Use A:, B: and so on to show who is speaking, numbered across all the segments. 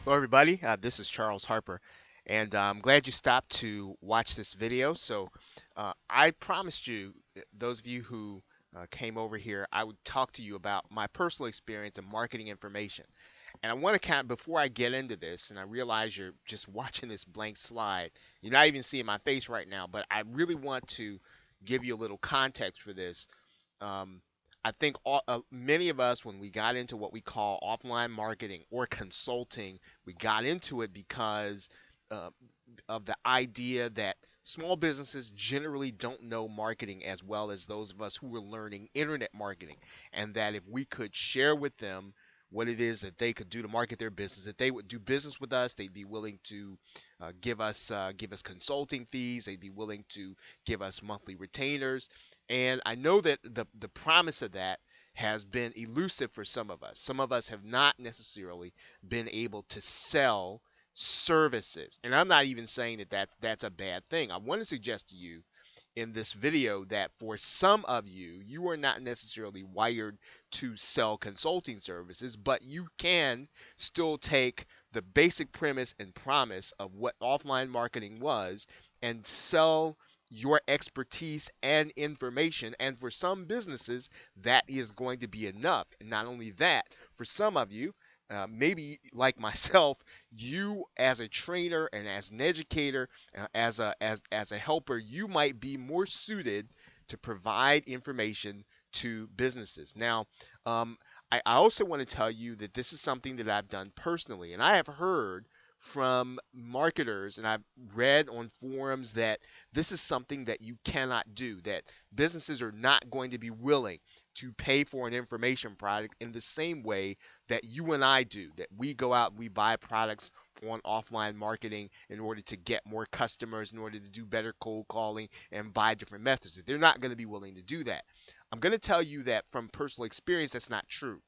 A: Hello, everybody. This is Charles Harper, and I'm glad you stopped to watch this video. I promised you, those of you who came over here, I would talk to you about my personal experience in marketing information. And I want to before I get into this, and I realize you're just watching this blank slide, you're not even seeing my face right now, but I really want to give you a little context for this. um, I think many of us, when we got into what we call offline marketing or consulting, we got into it because uh, of the idea that small businesses generally don't know marketing as well as those of us who were learning internet marketing, and that if we could share with them what it is that they could do to market their business, that they would do business with us. They'd be willing to give us consulting fees. They'd be willing to give us monthly retainers. And I know that the promise of that has been elusive for some of us. Some of us have not necessarily been able to sell services. And I'm not even saying that that's a bad thing. I want to suggest to you in this video that for some of you, you are not necessarily wired to sell consulting services, but you can still take the basic premise and promise of what offline marketing was and sell your expertise and information. And for some businesses, that is going to be enough. And not only that, for some of you, maybe like myself, you as a trainer and as an educator, as a helper, you might be more suited to provide information to businesses. Now, um, I also want to tell you that this is something that I've done personally, and I have heard from marketers and I've read on forums that this is something that you cannot do, that businesses are not going to be willing to pay for an information product in the same way that you and I do, that we go out and we buy products on offline marketing in order to get more customers, in order to do better cold calling and buy different methods. They're not going to be willing to do that. I'm going to tell you that from personal experience, that's not true.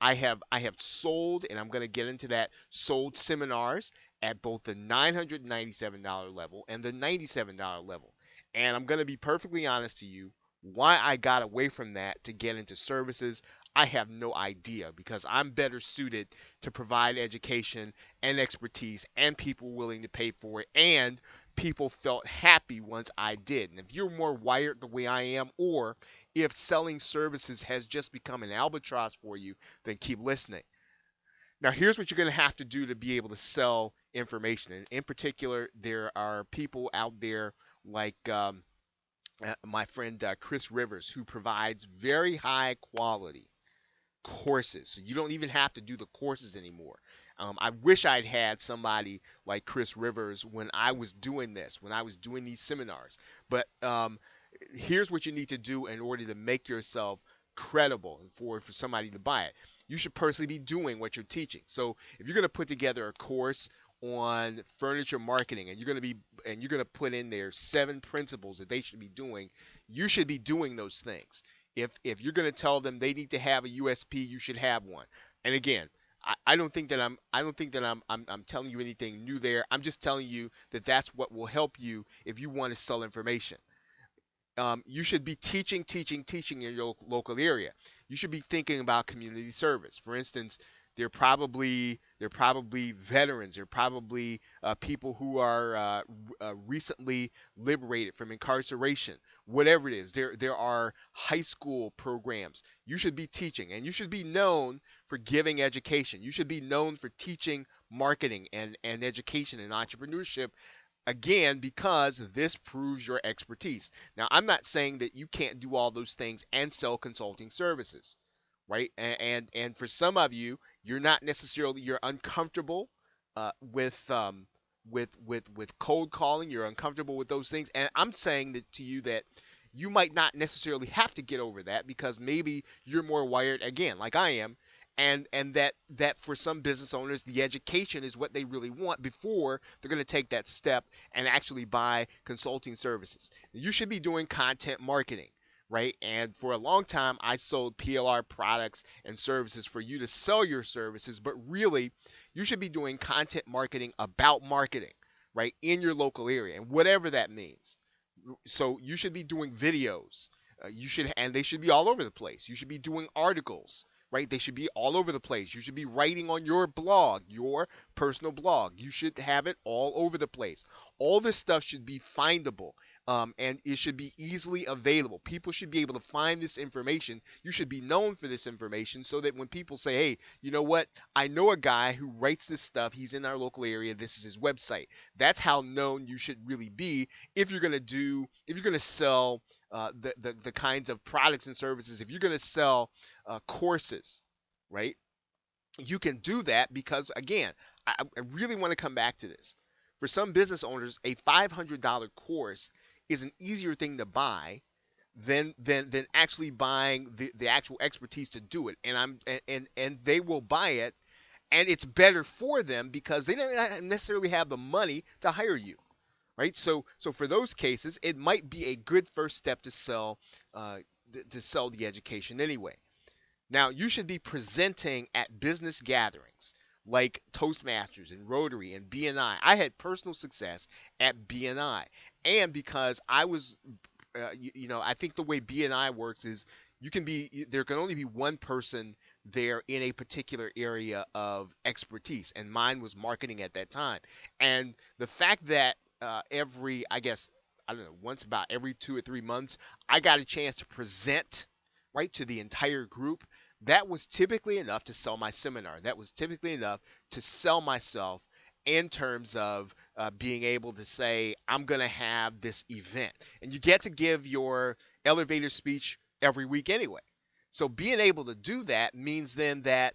A: I have sold, and I'm going to get into that. Sold seminars at both the $997 level and the $97 level, and I'm going to be perfectly honest to you. Why I got away from that to get into services, I have no idea, because I'm better suited to provide education and expertise and people willing to pay for it, and people felt happy once I did. And if you're more wired the way I am, or if selling services has just become an albatross for you, then keep listening. Now, here's what you're going to have to do to be able to sell information. And in particular, there are people out there like my friend Chris Rivers, who provides very high quality courses. So you don't even have to do the courses anymore. I wish I'd had somebody like Chris Rivers when I was doing this, when I was doing these seminars. But here's what you need to do in order to make yourself credible and for somebody to buy it. You should personally be doing what you're teaching. So if you're going to put together a course on furniture marketing, and you're going to put in there 7 principles that they should be doing, you should be doing those things. If you're going to tell them they need to have a USP, you should have one. And again, I don't think that I'm telling you anything new there. I'm just telling you that that's what will help you if you want to sell information. You should be teaching in your local area. You should be thinking about community service. For instance, they're probably veterans. They're probably people who are recently liberated from incarceration. Whatever it is, there are high school programs. You should be teaching, and you should be known for giving education. You should be known for teaching marketing and education and entrepreneurship, again, because this proves your expertise. Now, I'm not saying that you can't do all those things and sell consulting services, right? And for some of you, you're uncomfortable with cold calling. You're uncomfortable with those things, and I'm saying that to you that you might not necessarily have to get over that, because maybe you're more wired, again, like I am, and that for some business owners, the education is what they really want before they're going to take that step and actually buy consulting services. You should be doing content marketing, right? And for a long time, I sold PLR products and services for you to sell your services, but really, you should be doing content marketing about marketing, right, in your local area, and whatever that means. So you should be doing videos. And they should be all over the place. You should be doing articles, right? They should be all over the place. You should be writing on your blog, your personal blog. You should have it all over the place. All this stuff should be findable, and it should be easily available. People should be able to find this information. You should be known for this information so that when people say, hey, you know what? I know a guy who writes this stuff. He's in our local area. This is his website. That's how known you should really be if you're going to if you're going to sell the kinds of products and services, if you're going to sell courses, right? You can do that because, again, I really want to come back to this. For some business owners, a $500 course is an easier thing to buy than actually buying the actual expertise to do it. And they will buy it, and it's better for them because they don't necessarily have the money to hire you, right? So for those cases, it might be a good first step uh, to sell the education anyway. Now, you should be presenting at business gatherings like Toastmasters and Rotary and BNI. I had personal success at BNI, and because I was, I think the way BNI works is there can only be one person there in a particular area of expertise, and mine was marketing at that time. And the fact that I guess, I don't know, once about every 2 or 3 months, I got a chance to present right to the entire group, that was typically enough to sell my seminar. That was typically enough to sell myself in terms of being able to say, I'm going to have this event. And you get to give your elevator speech every week anyway. So being able to do that means then that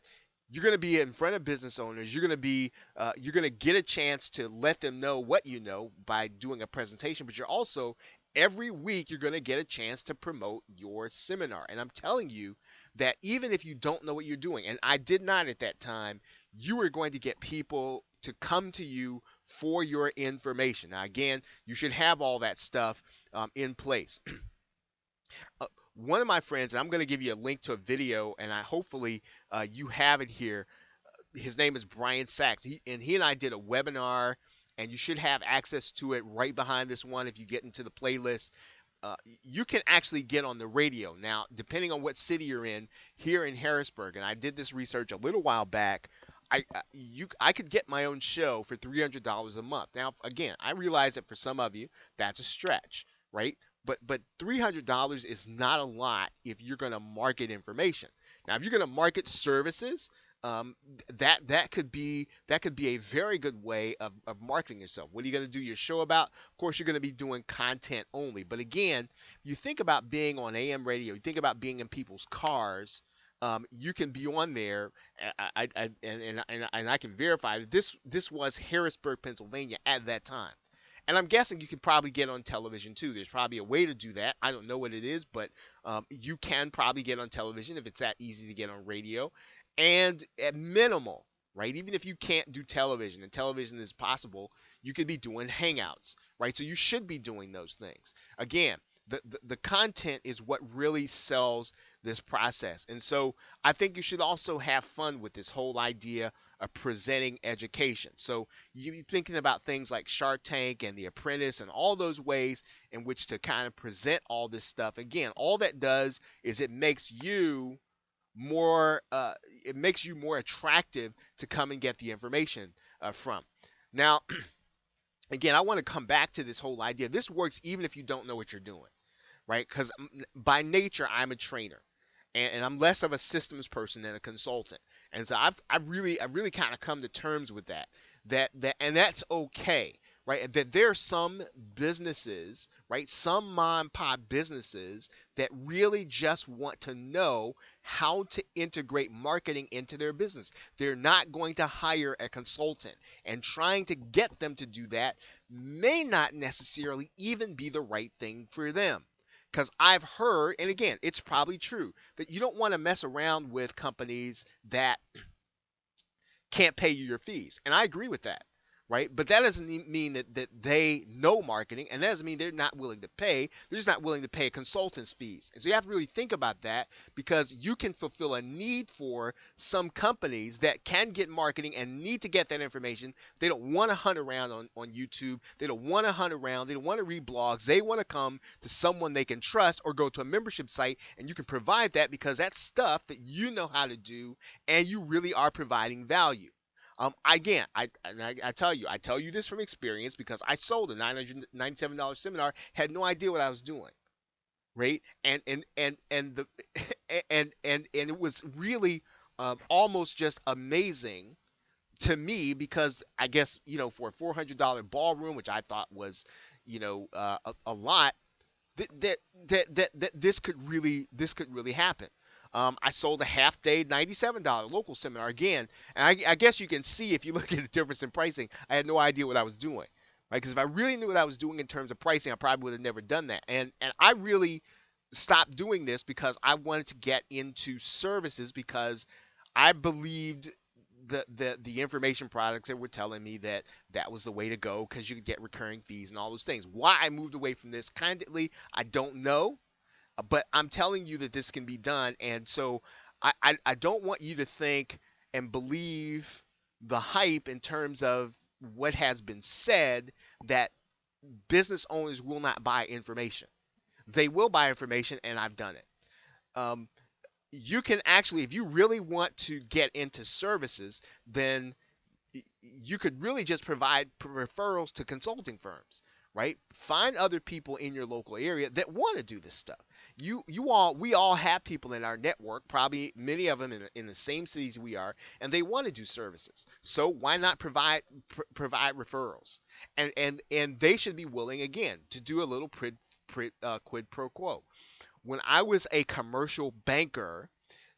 A: you're going to be in front of business owners. You're going to get a chance to let them know what you know by doing a presentation, but you're also every week you're going to get a chance to promote your seminar. And I'm telling you that even if you don't know what you're doing, and I did not at that time, you are going to get people to come to you for your information. Now, again, you should have all that stuff in place. One of my friends, and I'm going to give you a link to a video, and I hopefully you have it here. His name is Brian Sachs. He and I did a webinar, and you should have access to it right behind this one if you get into the playlist. You can actually get on the radio now, depending on what city you're in. Here in Harrisburg, and I did this research a little while back. I could get my own show for $300 a month. Now, again, I realize that for some of you that's a stretch, right? But $300 is not a lot if you're going to market information. Now, if you're going to market services, that could be a very good way of marketing yourself. What are you going to do your show about? Of course, you're going to be doing content only. But again, you think about being on AM radio. You think about being in people's cars. You can be on there. And I can verify that this was Harrisburg, Pennsylvania at that time. And I'm guessing you can probably get on television too. There's probably a way to do that. I don't know what it is, but you can probably get on television if it's that easy to get on radio. And at minimal, right? Even if you can't do television and television is possible, you could be doing hangouts, right? So you should be doing those things. Again, the content is what really sells this process. And so I think you should also have fun with this whole idea of presenting education. So you be thinking about things like Shark Tank and The Apprentice and all those ways in which to kind of present all this stuff. Again, all that does is more it makes you more attractive to come and get the information from. Now, again, I want to come back to this whole idea. This works even if you don't know what you're doing, right? Because by nature, I'm a trainer, and I'm less of a systems person than a consultant. And so I've really kind of come to terms with and that's okay, right? That there are some businesses, right? Some mom and pop businesses that really just want to know how to integrate marketing into their business. They're not going to hire a consultant, and trying to get them to do that may not necessarily even be the right thing for them. Because I've heard, and again, it's probably true, that you don't want to mess around with companies that can't pay you your fees. And I agree with that, right? But that doesn't mean that they know marketing, and that doesn't mean they're not willing to pay. They're just not willing to pay consultants fees. And so you have to really think about that, because you can fulfill a need for some companies that can get marketing and need to get that information. They don't want to hunt around on YouTube. They don't want to hunt around. They don't want to read blogs. They want to come to someone they can trust, or go to a membership site, and you can provide that because that's stuff that you know how to do, and you really are providing value. Again, I tell you this from experience, because I sold a $997 seminar, had no idea what I was doing, right? And the and it was really almost just amazing to me, because I guess, for a $400 ballroom, which I thought was, a lot, that, this could really happen. I sold a half day $97 local seminar again, and I guess you can see, if you look at the difference in pricing, I had no idea what I was doing, right? Because if I really knew what I was doing in terms of pricing, I probably would have never done that. And I really stopped doing this because I wanted to get into services, because I believed the information products that were telling me that was the way to go, because you could get recurring fees and all those things. Why I moved away from this, candidly, I don't know, but I'm telling you that this can be done. And so I don't want you to think and believe the hype in terms of what has been said, that business owners will not buy information. They will buy information, and I've done it. Um, you can actually, if you really want to get into services, then you could really just provide referrals to consulting firms, right? Find other people in your local area that want to do this stuff. We all have people in our network, probably many of them in the same cities we are, and they want to do services. So why not provide referrals? And they should be willing, again, to do a little quid pro quo. When I was a commercial banker,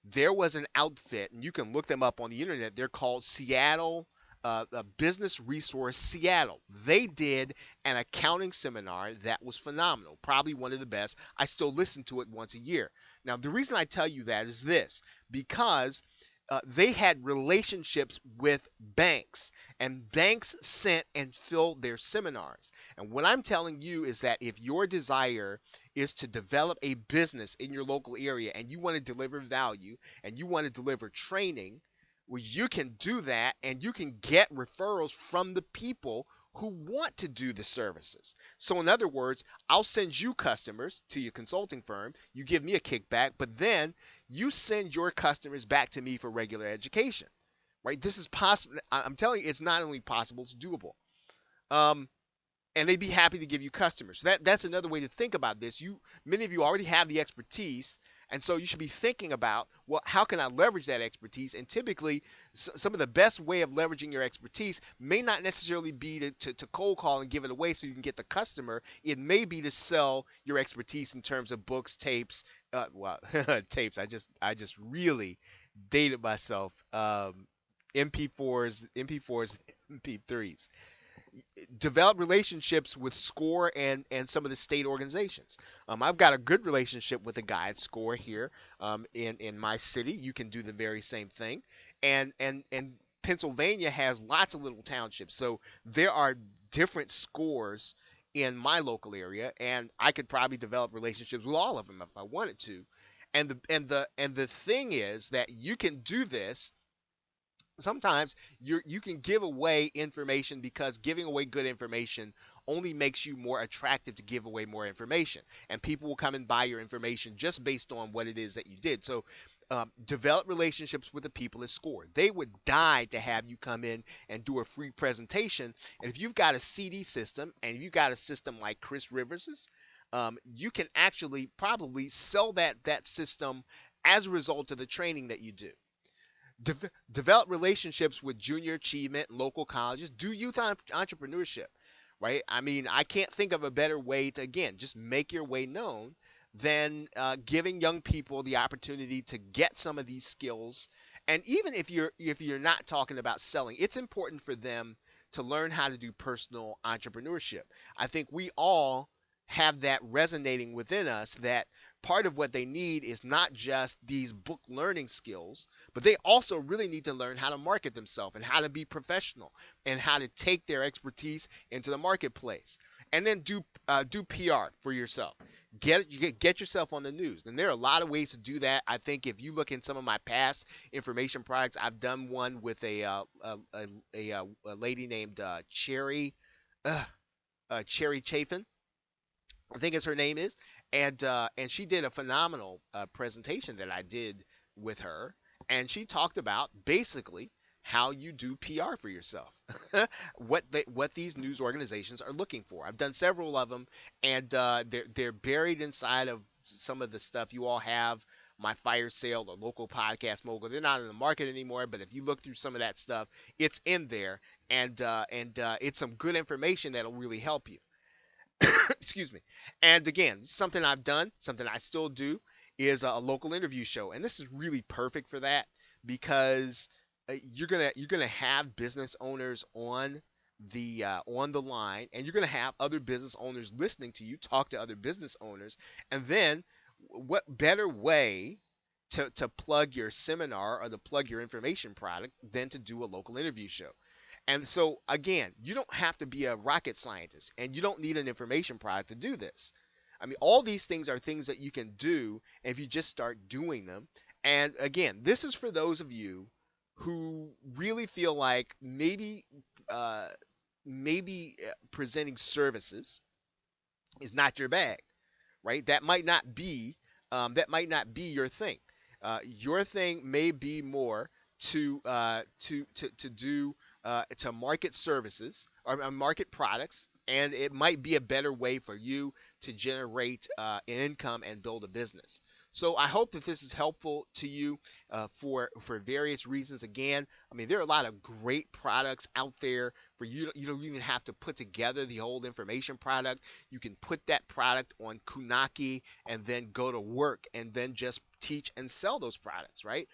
A: there was an outfit, and you can look them up on the internet. They're called Seattle Business Resource Seattle. They did an accounting seminar that was phenomenal, probably one of the best. I still listen to it once a year. Now, the reason I tell you that is this, because they had relationships with banks, and banks sent and filled their seminars. And what I'm telling you is that if your desire is to develop a business in your local area, and you want to deliver value, and you want to deliver training, well, you can do that, and you can get referrals from the people who want to do the services. So, in other words, I'll send you customers to your consulting firm, you give me a kickback, but then you send your customers back to me for regular education, right? This is possible. I'm telling you, it's not only possible, it's doable. Um, and they'd be happy to give you customers. So that's another way to think about this. Many of you already have the expertise, and so you should be thinking about, well, how can I leverage that expertise? And typically, some of the best way of leveraging your expertise may not necessarily be to cold call and give it away so you can get the customer. It may be to sell your expertise in terms of books, tapes. Well, tapes. I just really dated myself. MP4s, MP3s. Develop relationships with SCORE and some of the state organizations. I've got a good relationship with a guy at SCORE here in my city. You can do the very same thing, and Pennsylvania has lots of little townships, so there are different SCOREs in my local area, and I could probably develop relationships with all of them if I wanted to. And the thing is that you can do this. Sometimes you can give away information, because giving away good information only makes you more attractive to give away more information, and people will come and buy your information just based on what it is that you did. So develop relationships with the people at SCORE. They would die to have you come in and do a free presentation. And if you've got a CD system, and if you've got a system like Chris Rivers's, you can actually probably sell that system as a result of the training that you do. Develop relationships with junior achievement and local colleges. Do youth entrepreneurship, right? I mean, I can't think of a better way to, again, just make your way known than giving young people the opportunity to get some of these skills. And even if you're not talking about selling, it's important for them to learn how to do personal entrepreneurship. I think we all have that resonating within us, that part of what they need is not just these book learning skills, but they also really need to learn how to market themselves and how to be professional and how to take their expertise into the marketplace. And then do PR for yourself. Get yourself on the news. And there are a lot of ways to do that. I think if you look in some of my past information products, I've done one with a lady named uh, Cherry Chafin, I think as her name is, and she did a phenomenal presentation that I did with her, and she talked about basically how you do PR for yourself, what these news organizations are looking for. I've done several of them, and they're buried inside of some of the stuff you all have. My fire sale, the local podcast mogul. They're not in the market anymore, but if you look through some of that stuff, it's in there, and it's some good information that'll really help you. Excuse me. And again, something I've done, something I still do, is a local interview show, and this is really perfect for that because you're gonna have business owners on the line, and you're gonna have other business owners listening to you talk to other business owners, and then what better way to plug your seminar or to plug your information product than to do a local interview show? And so, again, you don't have to be a rocket scientist and you don't need an information product to do this. I mean, all these things are things that you can do if you just start doing them. And again, this is for those of you who really feel like uh, maybe presenting services is not your bag, right? That might not be your thing. Your thing may be more to do to market services or market products, and it might be a better way for you to generate an income and build a business. So I hope that this is helpful to you for various reasons. Again, I mean there are a lot of great products out there for you. You don't even have to put together the whole information product. You can put that product on Kunaki and then go to work and then just teach and sell those products, right?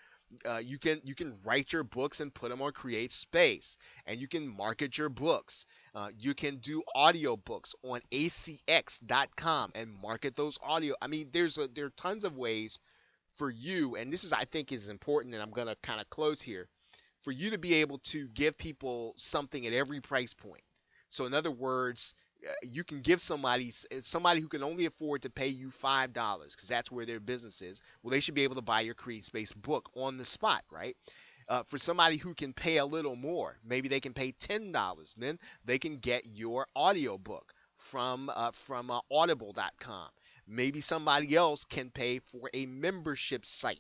A: You can write your books and put them on Create Space, and you can market your books. You can do audio books on acx.com and market those audio. I mean, there are tons of ways for you, and this is I think is important, and I'm gonna kind of close here, for you to be able to give people something at every price point. So in other words, you can give somebody who can only afford to pay you $5 because that's where their business is. Well, they should be able to buy your Create Space book on the spot, right? For somebody who can pay a little more, maybe they can pay $10. Then they can get your audio book from audible.com. Maybe somebody else can pay for a membership site,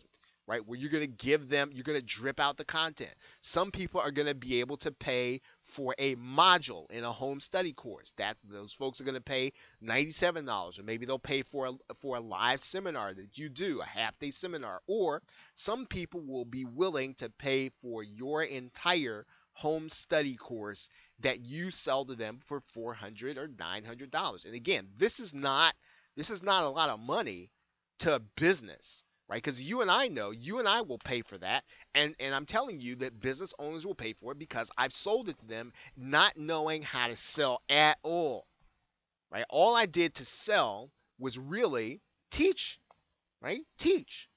A: right? Where you're going to drip out the content. Some people are going to be able to pay for a module in a home study course. Those folks are going to pay $97, or maybe they'll pay for a live seminar that you do, a half day seminar. Or some people will be willing to pay for your entire home study course that you sell to them for $400 or $900. And again, this is not a lot of money to a business, right? Because you and I will pay for that, and I'm telling you that business owners will pay for it because I've sold it to them not knowing how to sell at all, right? All I did to sell was really teach, right? Teach.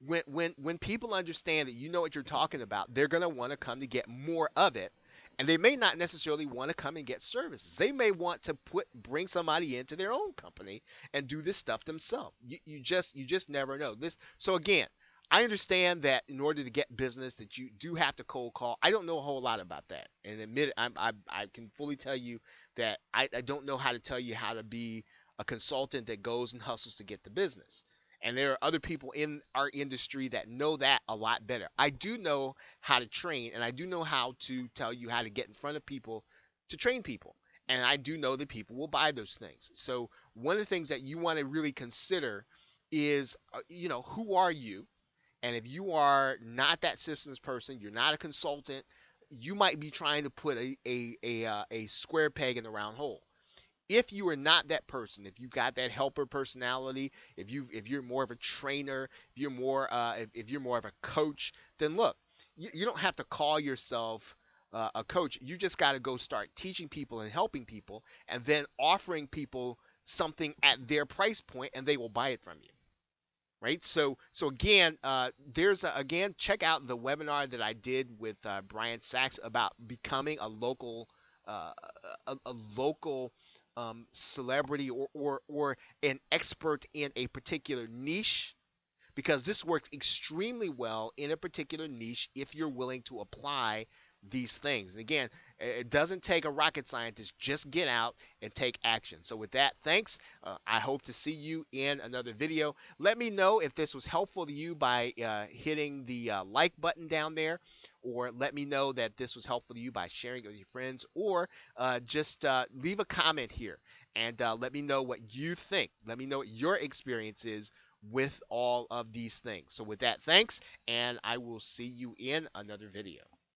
A: When people understand that you know what you're talking about, they're gonna want to come to get more of it, and they may not necessarily want to come and get services. They may want to bring somebody into their own company and do this stuff themselves. You just never know. So again, I understand that in order to get business that you do have to cold call. I don't know a whole lot about that, and admit it, I can fully tell you that I don't know how to tell you how to be a consultant that goes and hustles to get the business. And there are other people in our industry that know that a lot better. I do know how to train, and I do know how to tell you how to get in front of people to train people. And I do know that people will buy those things. So one of the things that you want to really consider is, who are you? And if you are not that systems person, you're not a consultant, you might be trying to put a square peg in the round hole. If you are not that person, if you got that helper personality, if you're more of a trainer, if you're more of a coach, then look, you don't have to call yourself a coach. You just got to go start teaching people and helping people, and then offering people something at their price point, and they will buy it from you. right? So again, again, check out the webinar that I did with Brian Sachs about becoming uh, a local celebrity, or an expert in a particular niche, because this works extremely well in a particular niche if you're willing to apply these things. And again, it doesn't take a rocket scientist, just get out and take action. So with that, thanks. I hope to see you in another video. Let me know if this was helpful to you by hitting the like button down there, or let me know that this was helpful to you by sharing it with your friends, or just leave a comment here and let me know what you think. Let me know what your experience is with all of these things. So with that, thanks, and I will see you in another video.